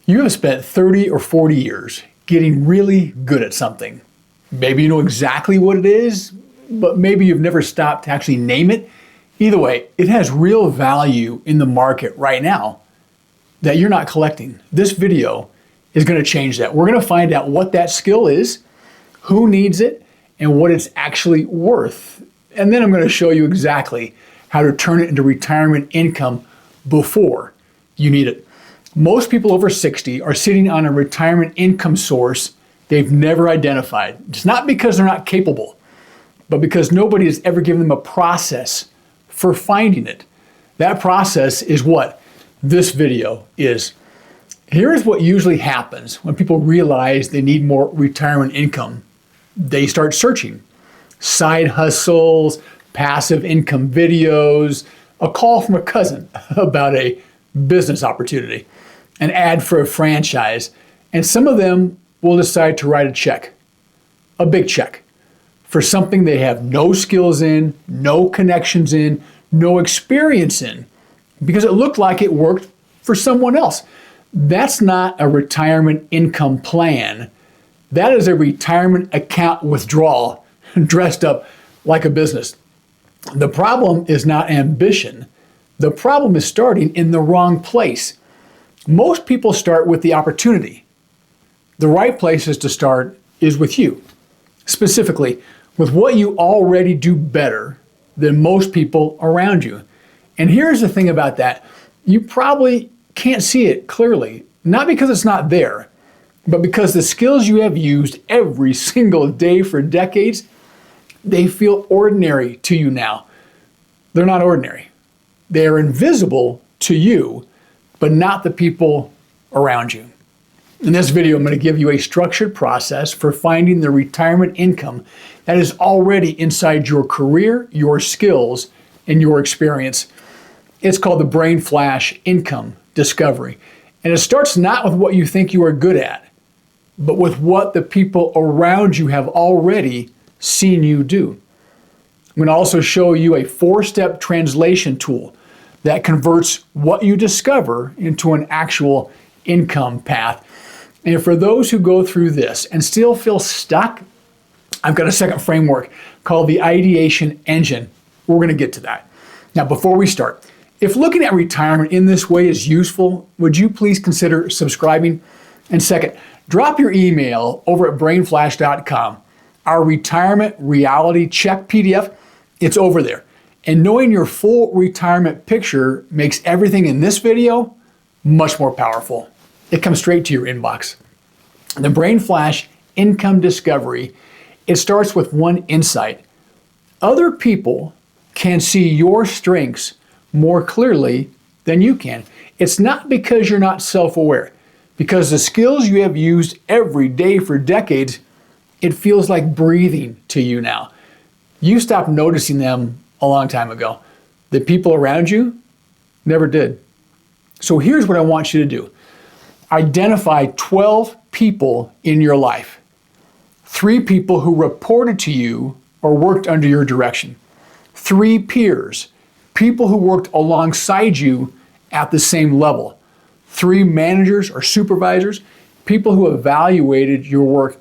You have spent 30 or 40 years getting really good at something. Maybe you know exactly what it is, but maybe you've never stopped to actually name it. Either way, it has real value in the market right now that you're not collecting. This video is going to change that. We're going to find out what that skill is, who needs it, and what it's actually worth. And then I'm going to show you exactly how to turn it into retirement income before you need it. Most people over 60 are sitting on a retirement income source they've never identified. It's not because they're not capable, but because nobody has ever given them a process for finding it. That process is what this video is. Here's what usually happens when people realize they need more retirement income. They start searching. Side hustles, passive income videos, a call from a cousin about a business opportunity, an ad for a franchise, and some of them will decide to write a check, a big check, for something they have no skills in, no connections in, no experience in, because it looked like it worked for someone else. That's not a retirement income plan. That is a retirement account withdrawal dressed up like a business. The problem is not ambition. The problem is starting in the wrong place. Most people start with the opportunity. The right places to start is with you, specifically with what you already do better than most people around you. And here's the thing about that. You probably can't see it clearly, not because it's not there, but because the skills you have used every single day for decades, they feel ordinary to you now. They're not ordinary. They are invisible to you, but not the people around you. In this video, I'm going to give you a structured process for finding the retirement income that is already inside your career, your skills, and your experience. It's called the BrainFlash Income Discovery. And it starts not with what you think you are good at, but with what the people around you have already seen you do. I'm going to also show you a 4-step translation tool that converts what you discover into an actual income path. And for those who go through this and still feel stuck, I've got a second framework called the Ideation Engine. We're going to get to that. Now, before we start, if looking at retirement in this way is useful, would you please consider subscribing? And second, drop your email over at brainflash.com. Our retirement reality check PDF, it's over there. And knowing your full retirement picture makes everything in this video much more powerful. It comes straight to your inbox. The BrainFlash Income Discovery, it starts with one insight. Other people can see your strengths more clearly than you can. It's not because you're not self-aware, because the skills you have used every day for decades, it feels like breathing to you now. You stopped noticing them a long time ago. The people around you never did. So here's what I want you to do. Identify 12 people in your life. 3 people who reported to you or worked under your direction. 3 peers, people who worked alongside you at the same level. 3 managers or supervisors, people who evaluated your work.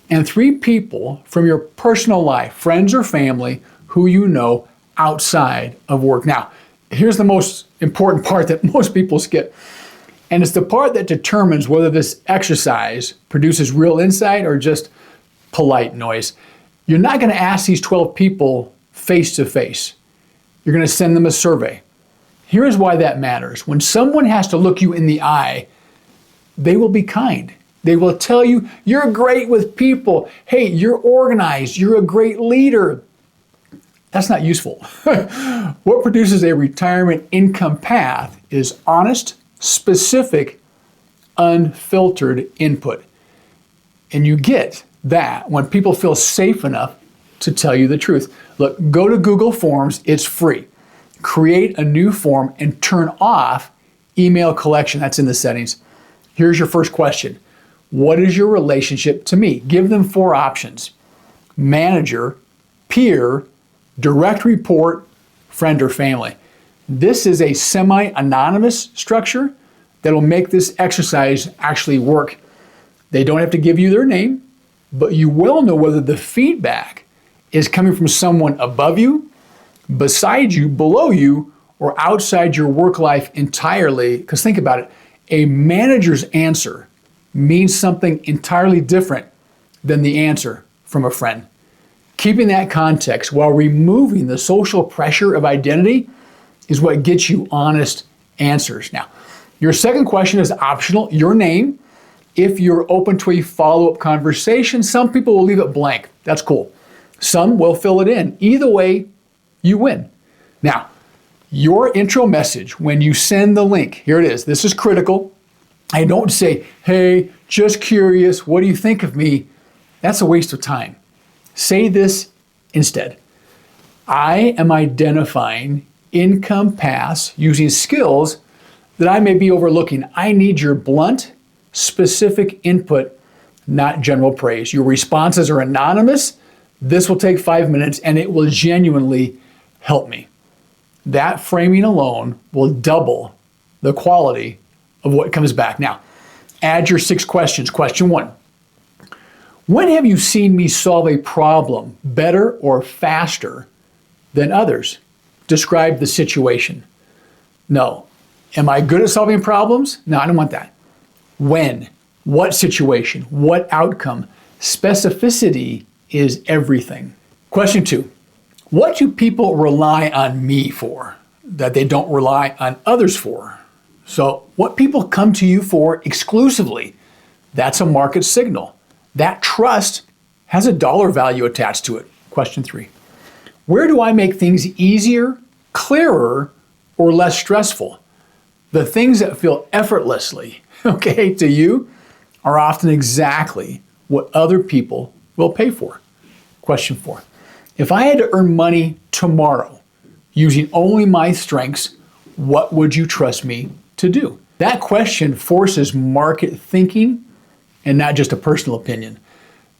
And 3 people from your personal life, friends or family, who you know outside of work. Now, here's the most important part that most people skip. And it's the part that determines whether this exercise produces real insight or just polite noise. You're not going to ask these 12 people face to face. You're going to send them a survey. Here's why that matters. When someone has to look you in the eye, they will be kind. They will tell you, you're great with people. Hey, you're organized. You're a great leader. That's not useful. What produces a retirement income path is honest, specific, unfiltered input. And you get that when people feel safe enough to tell you the truth. Look, go to Google Forms. It's free. Create a new form and turn off email collection. That's in the settings. Here's your first question. What is your relationship to me? Give them 4 options. Manager, peer, direct report, friend or family. This is a semi-anonymous structure, that'll make this exercise actually work. They don't have to give you their name, but you will know whether the feedback is coming from someone above you, beside you, below you, or outside your work life entirely. Because think about it, a manager's answer means something entirely different than the answer from a friend. Keeping that context while removing the social pressure of identity is what gets you honest answers. Now, your second question is optional, your name. If you're open to a follow-up conversation, some people will leave it blank. That's cool. Some will fill it in. Either way, you win. Now, your intro message, when you send the link, here it is. This is critical. I don't say, hey, just curious, what do you think of me? That's a waste of time. Say this instead. I am identifying income paths using skills that I may be overlooking. I need your blunt, specific input, not general praise. Your responses are anonymous. This will take 5 minutes and it will genuinely help me. That framing alone will double the quality of what comes back. Now, add your 6 questions. Question 1. When have you seen me solve a problem better or faster than others? Describe the situation. No. Am I good at solving problems? No, I don't want that. When? What situation? What outcome? Specificity is everything. Question 2. What do people rely on me for that they don't rely on others for? So what people come to you for exclusively, that's a market signal. That trust has a dollar value attached to it. Question 3. Where do I make things easier, clearer, or less stressful? The things that feel effortlessly, to you are often exactly what other people will pay for. Question 4. If I had to earn money tomorrow using only my strengths, what would you trust me to do? That question forces market thinking and not just a personal opinion.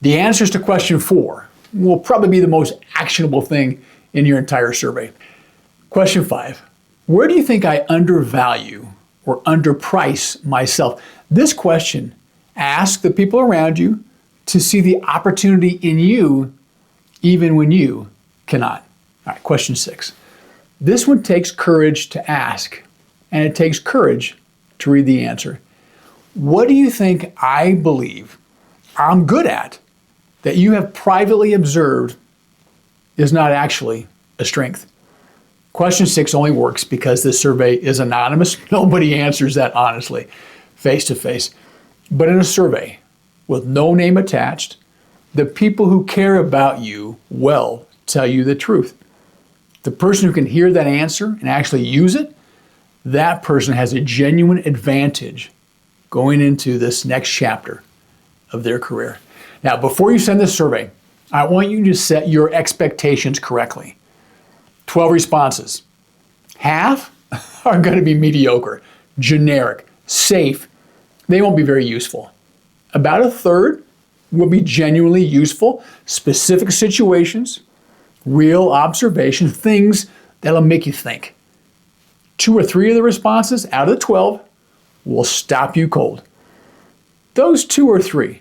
The answers to question 4 will probably be the most actionable thing in your entire survey. Question 5. Where do you think I undervalue or underprice myself? This question asks the people around you to see the opportunity in you even when you cannot. All right, question 6. This one takes courage to ask, and it takes courage to read the answer. What do you think I believe I'm good at that you have privately observed is not actually a strength? Question 6 only works because this survey is anonymous. Nobody answers that honestly, face to face. But in a survey with no name attached, the people who care about you will tell you the truth. The person who can hear that answer and actually use it, that person has a genuine advantage going into this next chapter of their career. Now, before you send this survey, I want you to set your expectations correctly. 12 responses. Half are going to be mediocre, generic, safe. They won't be very useful. About a third will be genuinely useful, specific situations, real observation, things that'll make you think. 2 or 3 of the responses out of the 12 will stop you cold. Those 2 or 3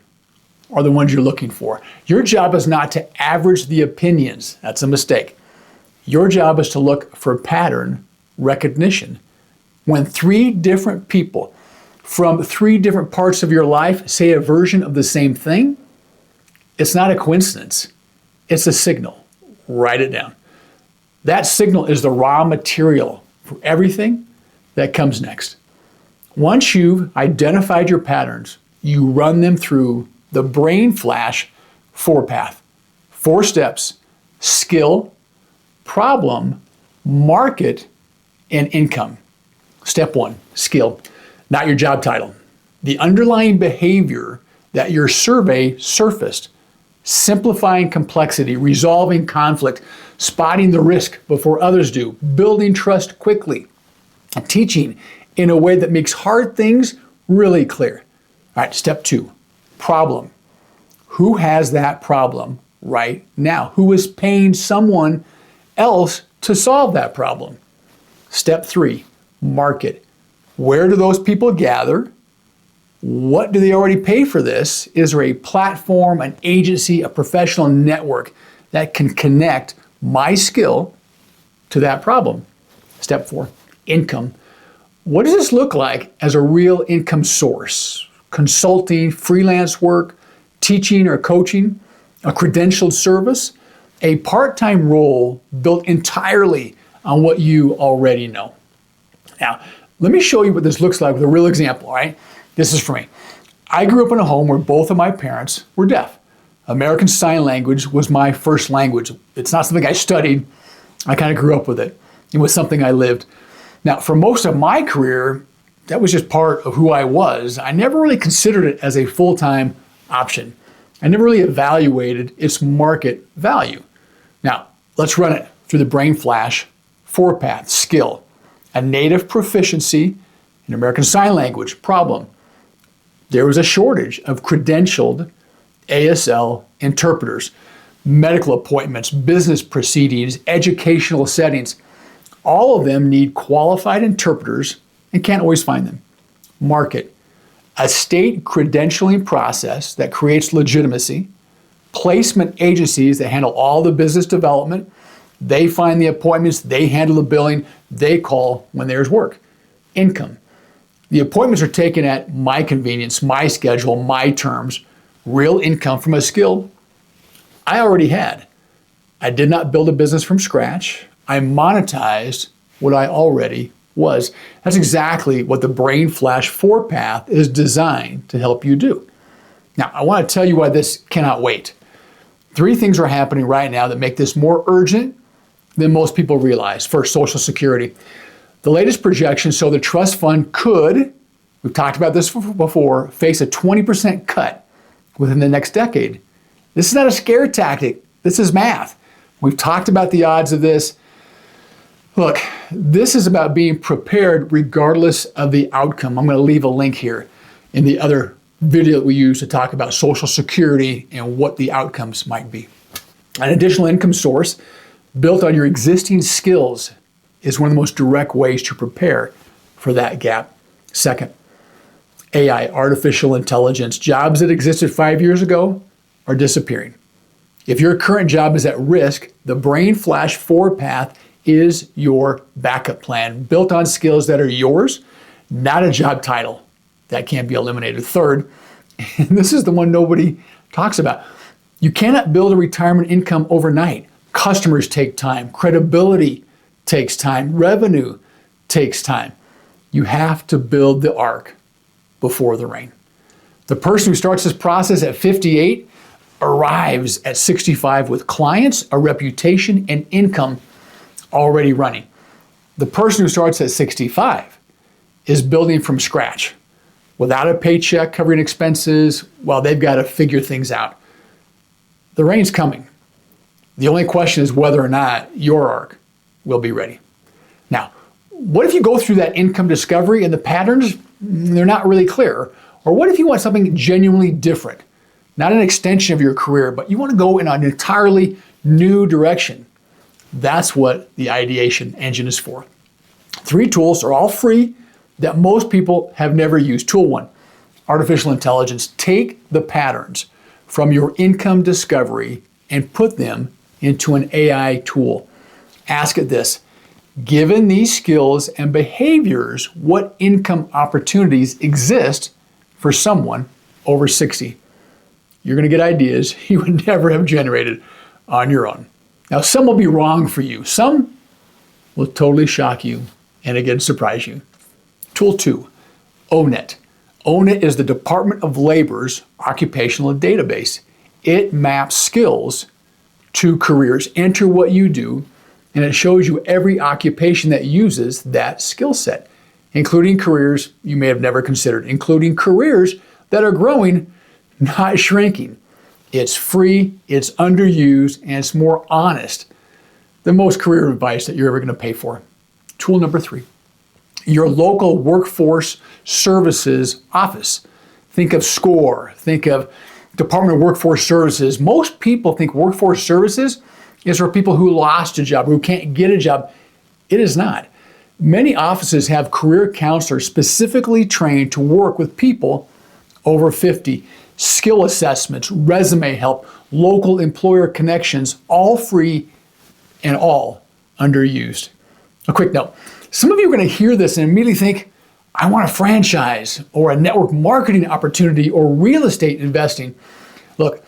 are the ones you're looking for. Your job is not to average the opinions. That's a mistake. Your job is to look for pattern recognition. When 3 different people from 3 different parts of your life say a version of the same thing, it's not a coincidence. It's a signal. Write it down. That signal is the raw material for everything that comes next. Once you've identified your patterns, you run them through the BrainFlash Four-Path. 4 steps: skill, problem, market, and income. Step 1, skill, not your job title. The underlying behavior that your survey surfaced: simplifying complexity, resolving conflict, spotting the risk before others do, building trust quickly, teaching in a way that makes hard things really clear. All right, step 2, problem. Who has that problem right now? Who is paying someone else to solve that problem? Step 3, market. Where do those people gather? What do they already pay for this? Is there a platform, an agency, a professional network that can connect my skill to that problem? Step 4, income. What does this look like as a real income source? Consulting, freelance work, teaching or coaching, a credentialed service, a part-time role built entirely on what you already know. Now, let me show you what this looks like with a real example, all right? This is for me. I grew up in a home where both of my parents were deaf. American Sign Language was my first language. It's not something I studied. I kind of grew up with it. It was something I lived. Now, for most of my career, that was just part of who I was. I never really considered it as a full-time option. I never really evaluated its market value. Now, let's run it through the BrainFlash Four-Path skill. A native proficiency in American Sign Language problem. There was a shortage of credentialed ASL interpreters, medical appointments, business proceedings, educational settings. All of them need qualified interpreters and can't always find them. Market. A state credentialing process that creates legitimacy. Placement agencies that handle all the business development. They find the appointments, they handle the billing, they call when there's work. Income. The appointments are taken at my convenience, my schedule, my terms. Real income from a skill I already had. I did not build a business from scratch. I monetized what I already was. That's exactly what the BrainFlash Four-Path is designed to help you do. Now, I want to tell you why this cannot wait. 3 things are happening right now that make this more urgent than most people realize. First, Social Security. The latest projections show the trust fund could, we've talked about this before, face a 20% cut within the next decade. This is not a scare tactic. This is math. We've talked about the odds of this. Look, this is about being prepared regardless of the outcome. I'm going to leave a link here in the other video that we use to talk about Social Security and what the outcomes might be. An additional income source built on your existing skills is one of the most direct ways to prepare for that gap. Second, AI, artificial intelligence. Jobs that existed 5 years ago are disappearing. If your current job is at risk, the BrainFlash Four-Path is your backup plan, built on skills that are yours, not a job title that can't be eliminated. Third, and this is the one nobody talks about, you cannot build a retirement income overnight. Customers take time, credibility takes time, revenue takes time. You have to build the ark before the rain. The person who starts this process at 58 arrives at 65 with clients, a reputation, and income already running. The person who starts at 65 is building from scratch without a paycheck covering expenses while they've got to figure things out. The rain's coming. The only question is whether or not your ark will be ready. Now, what if you go through that income discovery and the patterns, they're not really clear? Or what if you want something genuinely different? Not an extension of your career, but you want to go in an entirely new direction. That's what the Ideation Engine is for. 3 tools are all free that most people have never used. Tool 1, artificial intelligence. Take the patterns from your income discovery and put them into an AI tool. Ask it this: given these skills and behaviors, what income opportunities exist for someone over 60? You're going to get ideas you would never have generated on your own. Now, some will be wrong for you. Some will totally shock you and again surprise you. Tool 2, Own It. Own It is the Department of Labor's occupational database. It maps skills to careers. Enter what you do, and it shows you every occupation that uses that skill set, including careers you may have never considered, including careers that are growing, not shrinking. It's free, it's underused, and it's more honest than most career advice that you're ever going to pay for. Tool number 3, your local workforce services office. Think of SCORE, think of Department of Workforce Services. Most people think workforce services is for people who lost a job, who can't get a job. It is not. Many offices have career counselors specifically trained to work with people over 50. Skill assessments, resume help, local employer connections, all free and all underused. A quick note. Some of you are going to hear this and immediately think, I want a franchise or a network marketing opportunity or real estate investing. Look,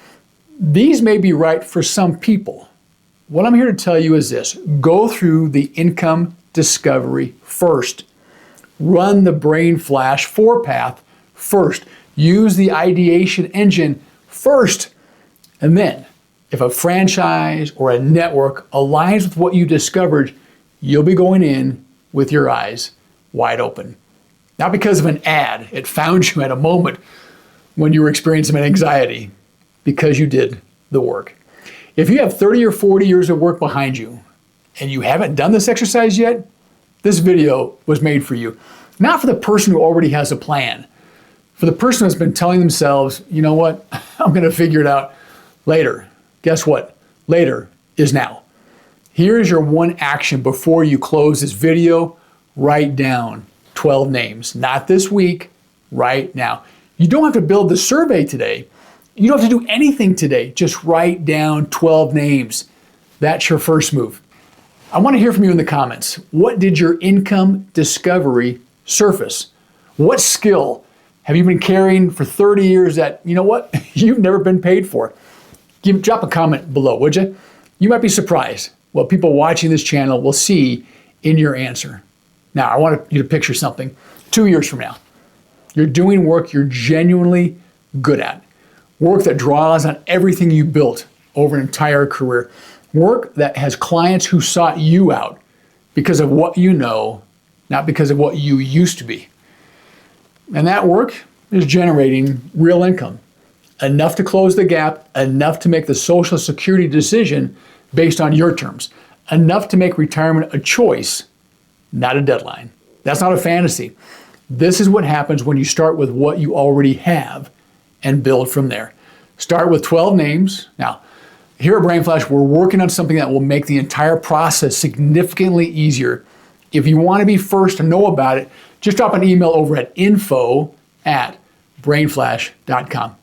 these may be right for some people. What I'm here to tell you is this: go through the income discovery first. Run the BrainFlash Four-Path first. Use the Ideation Engine first. And then, if a franchise or a network aligns with what you discovered, you'll be going in with your eyes wide open. Not because of an ad, it found you at a moment when you were experiencing anxiety, because you did the work. If you have 30 or 40 years of work behind you and you haven't done this exercise yet, this video was made for you. Not for the person who already has a plan. For the person who's been telling themselves, you know what, I'm going to figure it out later. Guess what? Later is now. Here is your one action before you close this video. Write down 12 names. Not this week, right now. You don't have to build the survey today. You don't have to do anything today. Just write down 12 names. That's your first move. I want to hear from you in the comments. What did your income discovery surface? What skill have you been carrying for 30 years that, you know what, you've never been paid for? Drop a comment below, would you? You might be surprised what people watching this channel will see in your answer. Now, I want you to picture something. 2 years from now, you're doing work you're genuinely good at. Work that draws on everything you built over an entire career. Work that has clients who sought you out because of what you know, not because of what you used to be. And that work is generating real income. Enough to close the gap, enough to make the Social Security decision based on your terms. Enough to make retirement a choice, not a deadline. That's not a fantasy. This is what happens when you start with what you already have and build from there. Start with 12 names. Now, here at BrainFlash, we're working on something that will make the entire process significantly easier. If you want to be first to know about it, just drop an email over at info@brainflash.com.